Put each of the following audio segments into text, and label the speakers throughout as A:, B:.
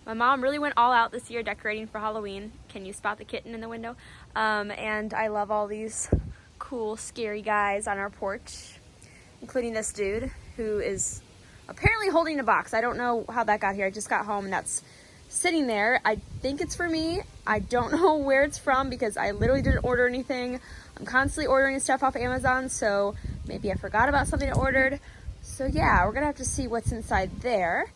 A: My mom really went all out this year decorating for Halloween. Can you spot the kitten in the window? And I love all these cool, scary guys on our porch, including this dude who is apparently holding a box. I don't know how that got here. I just got home and that's sitting there. I think it's for me. I don't know where it's from because I literally didn't order anything. I'm constantly ordering stuff off Amazon, so maybe I forgot about something I ordered. So yeah, we're gonna have to see what's inside there.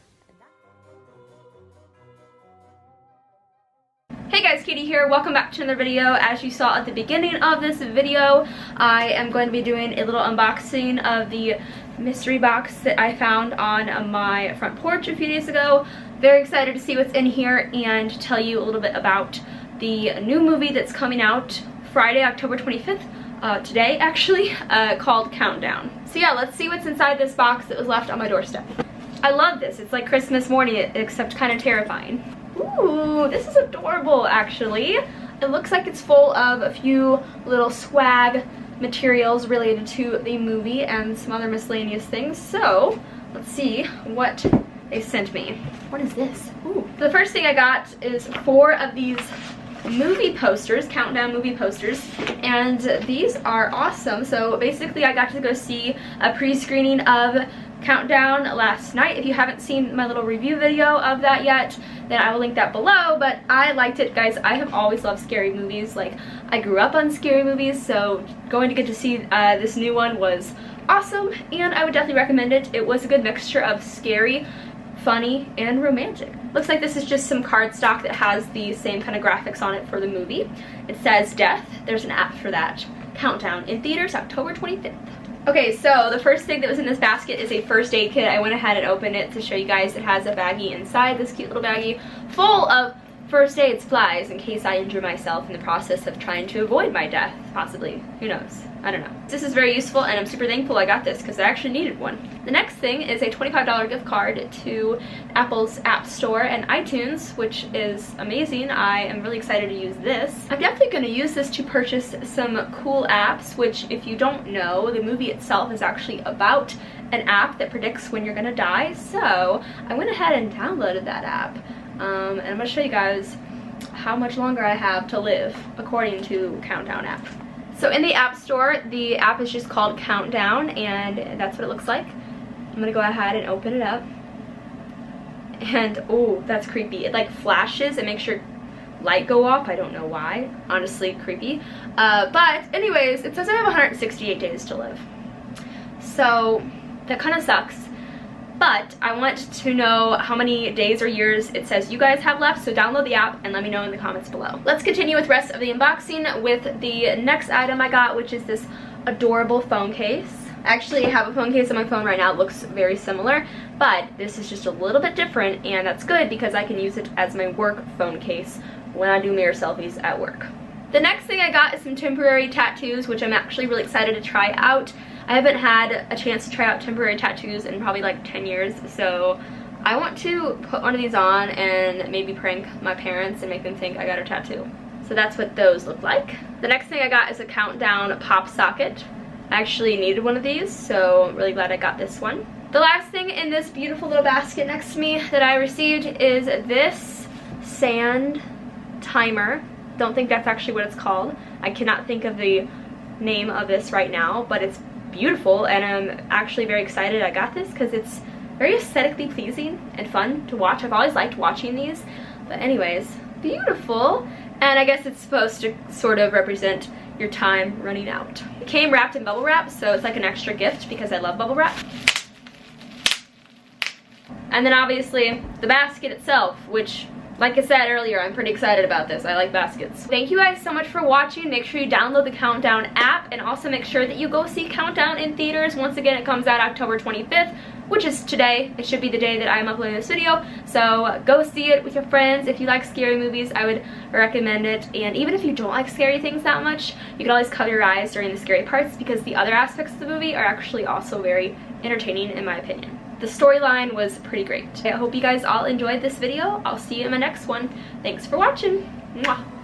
A: Hey guys, Katie here. Welcome back to another video. As you saw at the beginning of this video, I am going to be doing a little unboxing of the mystery box that I found on my front porch a few days ago. Very excited to see what's in here and tell you a little bit about the new movie that's coming out Friday, October 25th, today actually, called Countdown. So yeah, let's see what's inside this box that was left on my doorstep. I love this. It's like Christmas morning, except kind of terrifying. Ooh, this is adorable actually. It looks like it's full of a few little swag materials related to the movie and some other miscellaneous things. So let's see what they sent me. What is this? Ooh. The first thing I got is 4 of these movie posters, Countdown movie posters, and these are awesome. So basically I got to go see a pre-screening of Countdown last night. If you haven't seen my little review video of that yet, then I will link that below. But I liked it, guys. I have always loved scary movies. Like, I grew up on scary movies, so going to get to see this new one was awesome, and I would definitely recommend it. It was a good mixture of scary, funny, and romantic. Looks like this is just some cardstock that has the same kind of graphics on it for the movie. It says Death. There's an app for that. Countdown in theaters October 25th. Okay, so the first thing that was in this basket is a first aid kit. I went ahead and opened it to show you guys. It has a baggie inside, this cute little baggie, full of first aid supplies in case I injure myself in the process of trying to avoid my death, possibly. Who knows? I don't know. This is very useful, and I'm super thankful I got this because I actually needed one. The next thing is a $25 gift card to Apple's App Store and iTunes, which is amazing. I am really excited to use this. I'm definitely going to use this to purchase some cool apps, which, if you don't know, the movie itself is actually about an app that predicts when you're going to die. So I went ahead and downloaded that app, and I'm going to show you guys how much longer I have to live according to Countdown app. So in the App Store, the app is just called Countdown, and that's what it looks like. I'm gonna go ahead and open it up. And oh, that's creepy. It like flashes and makes your light go off. I don't know why. Honestly, creepy. But anyways, it says I have 168 days to live. So that kind of sucks. But I want to know how many days or years it says you guys have left, so download the app and let me know in the comments below. Let's continue with the rest of the unboxing with the next item I got, which is this adorable phone case. I actually have a phone case on my phone right now. It looks very similar, but this is just a little bit different, and that's good because I can use it as my work phone case when I do mirror selfies at work. The next thing I got is some temporary tattoos, which I'm actually really excited to try out. I haven't had a chance to try out temporary tattoos in probably like 10 years, so I want to put one of these on and maybe prank my parents and make them think I got a tattoo. So that's what those look like. The next thing I got is a Countdown pop socket. I actually needed one of these, so I'm really glad I got this one. The last thing in this beautiful little basket next to me that I received is this sand timer. Don't think that's actually what it's called. I cannot think of the name of this right now, but it's beautiful, and I'm actually very excited I got this because it's very aesthetically pleasing and fun to watch. I've always liked watching these, but anyways, beautiful. And I guess it's supposed to sort of represent your time running out. It came wrapped in bubble wrap, so it's like an extra gift because I love bubble wrap. And then obviously the basket itself, which, like I said earlier, I'm pretty excited about this. I like baskets. Thank you guys so much for watching. Make sure you download the Countdown app, and also make sure that you go see Countdown in theaters. Once again, it comes out October 25th, which is today. It should be the day that I'm uploading this video. So go see it with your friends. If you like scary movies, I would recommend it. And even if you don't like scary things that much, you can always cover your eyes during the scary parts because the other aspects of the movie are actually also very entertaining in my opinion. The storyline was pretty great. I hope you guys all enjoyed this video. I'll see you in my next one. Thanks for watching. Mwah.